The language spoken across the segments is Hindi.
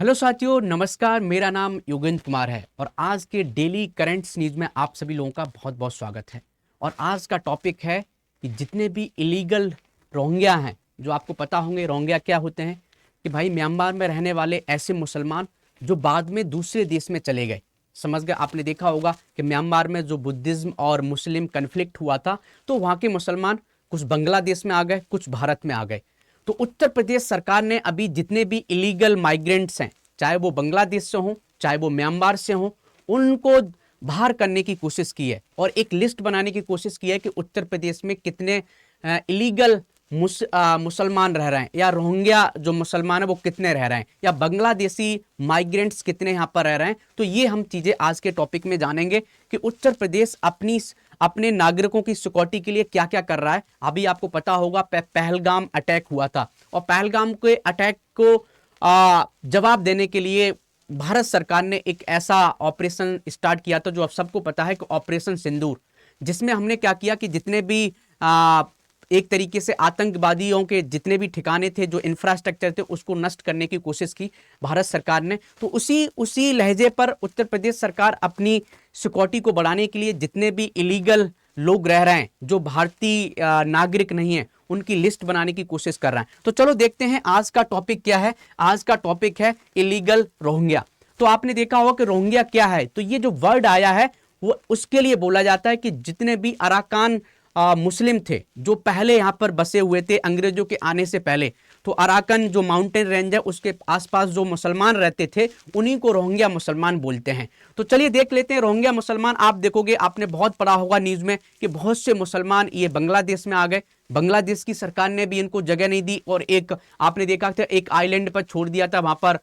हेलो साथियों, नमस्कार। मेरा नाम योगेंद्र कुमार है और आज के डेली करंट्स न्यूज़ में आप सभी लोगों का बहुत बहुत स्वागत है। और आज का टॉपिक है कि जितने भी इलीगल रोहिंग्या हैं, जो आपको पता होंगे रोहिंग्या क्या होते हैं, कि भाई म्यांमार में रहने वाले ऐसे मुसलमान जो बाद में दूसरे देश में चले गए। समझ गए? आपने देखा होगा कि म्यांमार में जो बुद्धिज्म और मुस्लिम कन्फ्लिक्ट हुआ था, तो वहाँ के मुसलमान कुछ बांग्लादेश में आ गए, कुछ भारत में आ गए। तो उत्तर प्रदेश सरकार ने अभी जितने भी इलीगल माइग्रेंट्स हैं, चाहे वो बांग्लादेश से हों, चाहे वो म्यांमार से हों, उनको बाहर करने की कोशिश की है और एक लिस्ट बनाने की कोशिश की है कि उत्तर प्रदेश में कितने इलीगल मुसलमान रह रहे हैं, या रोहिंग्या जो मुसलमान है वो कितने रह रहे हैं, या बांग्लादेशी माइग्रेंट्स कितने यहाँ पर रह रहे हैं। तो ये हम चीज़ें आज के टॉपिक में जानेंगे कि उत्तर प्रदेश अपने नागरिकों की सिक्योरिटी के लिए क्या क्या कर रहा है। अभी आपको पता होगा पहलगाम अटैक हुआ था और पहलगाम के अटैक को जवाब देने के लिए भारत सरकार ने एक ऐसा ऑपरेशन स्टार्ट किया था जो अब सबको पता है कि ऑपरेशन सिंदूर, जिसमें हमने क्या किया कि जितने भी एक तरीके से आतंकवादियों के जितने भी ठिकाने थे, जो इंफ्रास्ट्रक्चर थे, उसको नष्ट करने की कोशिश की भारत सरकार ने। तो उसी लहजे पर उत्तर प्रदेश सरकार अपनी सिक्योरिटी को बढ़ाने के लिए जितने भी इलीगल लोग रह रहे हैं, जो भारतीय नागरिक नहीं है, उनकी लिस्ट बनाने की कोशिश कर रहा है। तो चलो देखते हैं आज का टॉपिक क्या है। आज का टॉपिक है इलीगल रोहिंग्या। तो आपने देखा होगा कि रोहिंग्या क्या है। तो ये जो वर्ड आया है वो उसके लिए बोला जाता है कि जितने भी अराकान मुस्लिम थे जो पहले यहाँ पर बसे हुए थे अंग्रेजों के आने से पहले, तो अराकन जो माउंटेन रेंज है उसके आसपास जो मुसलमान रहते थे उन्हीं को रोहिंग्या मुसलमान बोलते हैं। तो चलिए देख लेते हैं रोहिंग्या मुसलमान। आप देखोगे, आपने बहुत पढ़ा होगा न्यूज़ में कि बहुत से मुसलमान ये बांग्लादेश में आ गए। बांग्लादेश की सरकार ने भी इनको जगह नहीं दी और एक आपने देखा था एक आइलैंड पर छोड़ दिया था। वहां पर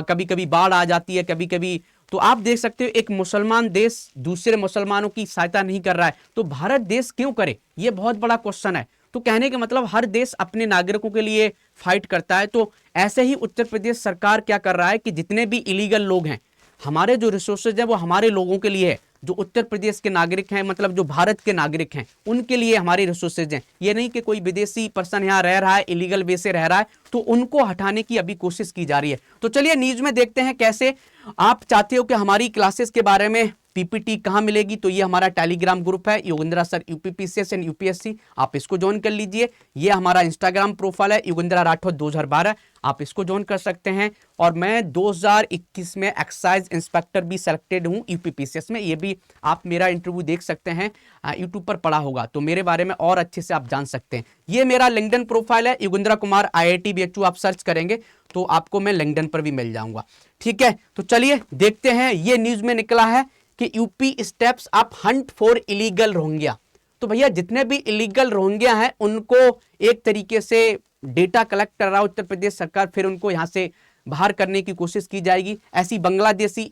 कभी कभी बाढ़ आ जाती है, कभी कभी। तो आप देख सकते हो एक मुसलमान देश दूसरे मुसलमानों की सहायता नहीं कर रहा है, तो भारत देश क्यों करे? ये बहुत बड़ा क्वेश्चन है। तो कहने का मतलब हर देश अपने नागरिकों के लिए फाइट करता है। तो ऐसे ही उत्तर प्रदेश सरकार क्या कर रहा है कि जितने भी इलीगल लोग हैं, हमारे जो रिसोर्सेज है वो हमारे लोगों के लिए है, जो उत्तर प्रदेश के नागरिक हैं, मतलब जो भारत के नागरिक हैं, उनके लिए हमारे रिसोर्सेज हैं। ये नहीं कि कोई विदेशी पर्सन यहाँ रह रहा है, इलीगल वे से रह रहा है, तो उनको हटाने की अभी कोशिश की जा रही है। तो चलिए न्यूज में देखते हैं कैसे। आप चाहते हो कि हमारी क्लासेस के बारे में पीपीटी कहाँ मिलेगी, तो ये हमारा टेलीग्राम ग्रुप है योगेंद्रा सर यूपीपीसीएस एंड यूपीएससी, आप इसको ज्वाइन कर लीजिए। ये हमारा इंस्टाग्राम प्रोफाइल है योगेंद्रा राठौर 2012, आप इसको ज्वाइन कर सकते हैं। और मैं 2021 में एक्साइज इंस्पेक्टर भी सेलेक्टेड हूँ यूपीपीसीएस में। ये भी आप मेरा इंटरव्यू देख सकते हैं, यूट्यूब पर पड़ा होगा, तो मेरे बारे में और अच्छे से आप जान सकते हैं। ये मेरा लिंक्डइन प्रोफाइल है योगेंद्रा कुमार IIT BHU, आप सर्च करेंगे तो आपको मैं लिंक्डइन पर भी मिल जाऊंगा। ठीक है, तो चलिए देखते हैं। ये न्यूज में निकला है कि UP steps up Hunt for illegal Rohingya. तो भैया जितने भी इलीगल रोहिंग्या हैं उनको एक तरीके से डेटा कलेक्ट कर रहा है उत्तर प्रदेश सरकार, फिर उनको यहां से बाहर करने की कोशिश की जाएगी। ऐसी बांग्लादेशी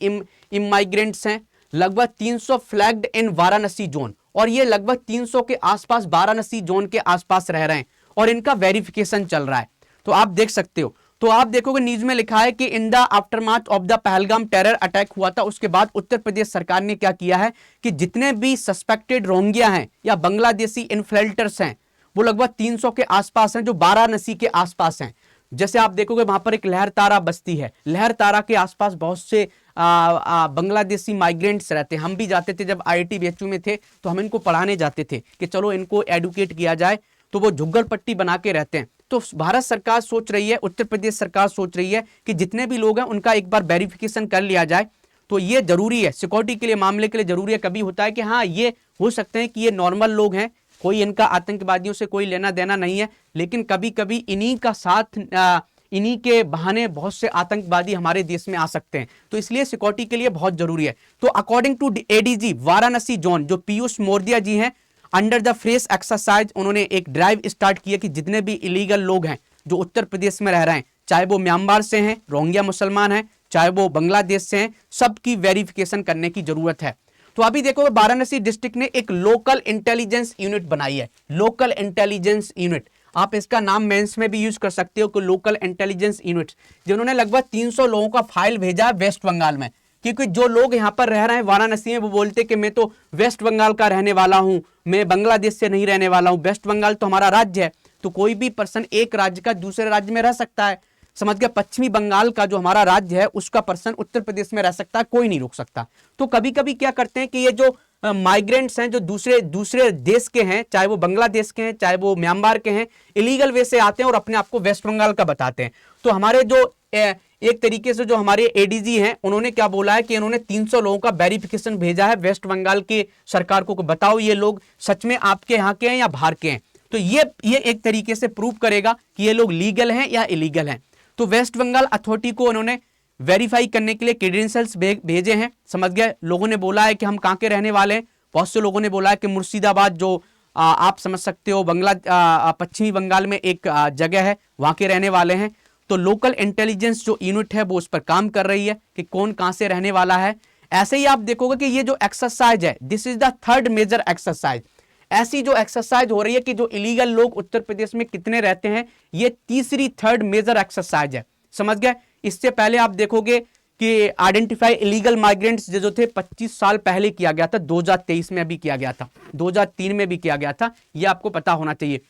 इमाइग्रेंट्स हैं लगभग 300 फ्लैग्ड इन वाराणसी जोन, और ये लगभग 300 के आसपास वाराणसी जोन के आसपास रह रहे हैं और इनका वेरिफिकेशन चल रहा है। तो आप देख सकते हो। तो आप देखोगे न्यूज में लिखा है कि in the aftermath of the Pahalgam terror attack हुआ था, उसके बाद उत्तर प्रदेश सरकार ने क्या किया है कि जितने भी सस्पेक्टेड रोहिंग्या हैं या बांग्लादेशी इन्फ्लेल्टर्स हैं वो लगभग 300 के आसपास हैं, जो वाराणसी के आसपास हैं। जैसे आप देखोगे वहां पर एक लहरतारा बस्ती है, लहरतारा के आसपास बहुत से बांग्लादेशी माइग्रेंट्स रहते हैं। हम भी जाते थे जब IIT BHU में थे, तो हम इनको पढ़ाने जाते थे कि चलो इनको एडुकेट किया जाए, तो वो झुग्गर पट्टी बना के रहते हैं। तो भारत सरकार सोच रही है, उत्तर प्रदेश सरकार सोच रही है कि जितने भी लोग हैं उनका एक बार वेरिफिकेशन कर लिया जाए। तो ये जरूरी है सिक्योरिटी के लिए, मामले के लिए जरूरी है। कभी होता है कि हाँ ये हो सकते हैं कि ये नॉर्मल लोग हैं, कोई इनका आतंकवादियों से कोई लेना देना नहीं है, लेकिन कभी कभी इन्हीं का साथ इन्हीं के बहाने बहुत से आतंकवादी हमारे देश में आ सकते हैं। तो इसलिए सिक्योरिटी के लिए बहुत जरूरी है। तो according to ADG Varanasi zone जो पीयूष मोरदिया जी हैं, अंडर द फ्रेश एक्सरसाइज उन्होंने एक ड्राइव स्टार्ट किया कि जितने भी इलीगल लोग हैं जो उत्तर प्रदेश में रह रहे हैं, चाहे वो म्यांमार से हैं, रोहिंग्या मुसलमान हैं, चाहे वो बांग्लादेश से हैं, सबकी वेरिफिकेशन करने की जरूरत है। तो अभी देखो वाराणसी डिस्ट्रिक्ट ने एक लोकल इंटेलिजेंस यूनिट बनाई है, लोकल इंटेलिजेंस यूनिट। आप इसका नाम मेंस में भी यूज कर सकते हो कि लोकल इंटेलिजेंस यूनिट, जिन्होंने लगभग 300 लोगों का फाइल भेजा है वेस्ट बंगाल में। क्योंकि जो लोग यहाँ पर रह रहे हैं वाराणसी में, वो बोलते कि मैं तो वेस्ट बंगाल का रहने वाला हूँ, मैं बांग्लादेश से नहीं रहने वाला हूँ, वेस्ट बंगाल तो हमारा राज्य है। तो कोई भी पर्सन एक राज्य का दूसरे राज्य में रह सकता है। समझ गया, पश्चिमी बंगाल का जो हमारा राज्य है उसका पर्सन उत्तर प्रदेश में रह सकता है, कोई नहीं रोक सकता। तो कभी कभी क्या करते हैं कि ये जो माइग्रेंट्स हैं जो दूसरे दूसरे देश के हैं, चाहे वो बांग्लादेश के हैं चाहे वो म्यांमार के हैं, इलीगल वे से आते हैं और अपने आप को वेस्ट बंगाल का बताते हैं। तो हमारे जो एक तरीके से जो हमारे एडीजी हैं उन्होंने क्या बोला है कि इन्होंने 300 लोगों का वेरिफिकेशन भेजा है वेस्ट बंगाल की सरकार को, बताओ ये लोग सच में आपके यहाँ के हैं या बाहर के हैं। तो ये एक तरीके से प्रूव करेगा कि ये लोग लीगल हैं या इलीगल हैं। तो वेस्ट बंगाल अथॉरिटी को उन्होंने वेरीफाई करने के लिए क्रेडेंशियल्स भेजे हैं। समझ गए, लोगों ने बोला है कि हम कहाँ के रहने वाले हैं। बहुत से लोगों ने बोला है कि मुर्शिदाबाद, जो आप समझ सकते हो पश्चिमी बंगाल में एक जगह है, वहां के रहने वाले हैं। तो लोकल इंटेलिजेंस जो यूनिट है वो उस पर काम कर रही है कि कौन कहां से रहने वाला है। ऐसे ही आप देखोगे कि ये जो एक्सरसाइज है, this is the third major exercise. ऐसी जो एक्सरसाइज हो रही है कि जो इलीगल लोग उत्तर प्रदेश में कितने रहते हैं, ये तीसरी थर्ड मेजर एक्सरसाइज है। समझ गए, इससे पहले आप देखोगे कि आइडेंटिफाई इलीगल माइग्रेंट्स जो थे 25 साल पहले किया गया था, 2023 में भी किया गया था, 2003 में भी किया गया था, ये आपको पता होना चाहिए।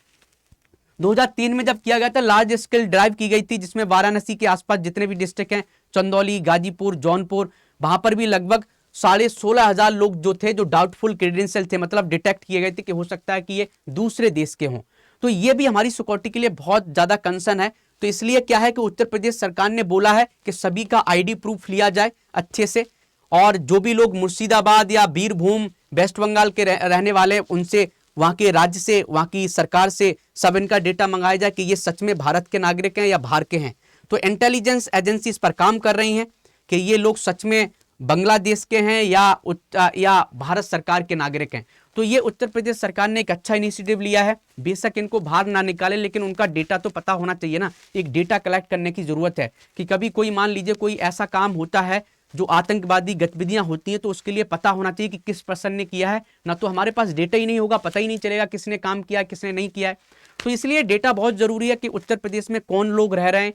2003 में जब किया गया था लार्ज स्केल ड्राइव की गई थी, जिसमें वाराणसी के आसपास जितने भी डिस्ट्रिक्ट हैं, चंदौली, गाजीपुर, जौनपुर, वहां पर भी लगभग 16,500 लोग जो थे जो डाउटफुल क्रेडेंशियल थे, मतलब डिटेक्ट किए गए थे कि हो सकता है कि ये दूसरे देश के हों। तो ये भी हमारी सिक्योरिटी के लिए बहुत ज्यादा कंसर्न है। तो इसलिए क्या है कि उत्तर प्रदेश सरकार ने बोला है कि सभी का आईडी प्रूफ लिया जाए अच्छे से, और जो भी लोग मुर्शिदाबाद या बीरभूम वेस्ट बंगाल के रहने वाले उनसे, वहां के राज्य से, वहां की सरकार से सब इनका डेटा मंगाया जाए कि ये सच में भारत के नागरिक हैं या बाहर के हैं। तो इंटेलिजेंस एजेंसी इस पर काम कर रही हैं कि ये लोग सच में बांग्लादेश के हैं या भारत सरकार के नागरिक हैं। तो ये उत्तर प्रदेश सरकार ने एक अच्छा इनिशिएटिव लिया है। बेशक इनको बाहर ना निकाले, लेकिन उनका डेटा तो पता होना चाहिए ना। एक डेटा कलेक्ट करने की जरूरत है कि कभी कोई, मान लीजिए कोई ऐसा काम होता है जो आतंकवादी गतिविधियां होती हैं, तो उसके लिए पता होना चाहिए कि किस पर्सन ने किया है। ना तो हमारे पास डेटा ही नहीं होगा, पता ही नहीं चलेगा किसने काम किया है किसने नहीं किया है। तो इसलिए डेटा बहुत जरूरी है कि उत्तर प्रदेश में कौन लोग रह रहे हैं,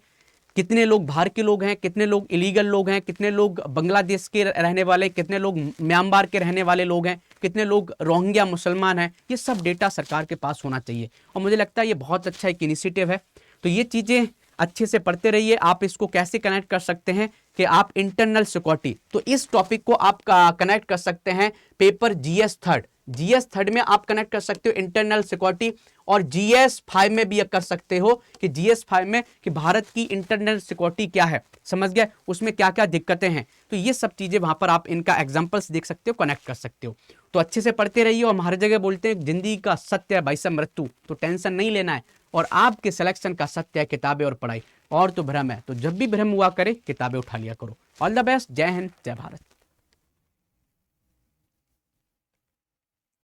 कितने लोग बाहर के लोग हैं, कितने लोग इलीगल लोग हैं, कितने लोग बांग्लादेश के रहने वाले, कितने लोग म्यांमार के रहने वाले लोग हैं, कितने लोग रोहिंग्या मुसलमान हैं। ये सब डेटा सरकार के पास होना चाहिए और मुझे लगता है ये बहुत अच्छा एक इनिशिएटिव है। तो ये चीज़ें अच्छे से पढ़ते रहिए। आप इसको कैसे कनेक्ट कर सकते हैं कि आप इंटरनल सिक्योरिटी, तो इस टॉपिक को आप कनेक्ट कर सकते हैं पेपर जीएस थर्ड में आप कनेक्ट कर सकते हो इंटरनल सिक्योरिटी, और जीएस 5 में भी कर सकते हो कि जीएस 5 में कि भारत की इंटरनल सिक्योरिटी क्या है, समझ गए, उसमें क्या क्या दिक्कतें हैं। तो ये सब चीजें वहां पर आप इनका एग्जांपल्स देख सकते हो, कनेक्ट कर सकते हो। तो अच्छे से पढ़ते रहिए। और हम हर जगह बोलते हैं जिंदगी का सत्य है भाई सब मृत्यु, तो टेंशन नहीं लेना है। और आपके सिलेक्शन का सत्य है किताबें और पढ़ाई, और तो भ्रम है, तो जब भी भ्रम हुआ करे किताबें उठा लिया करो। ऑल द बेस्ट, जय हिंद, जय भारत।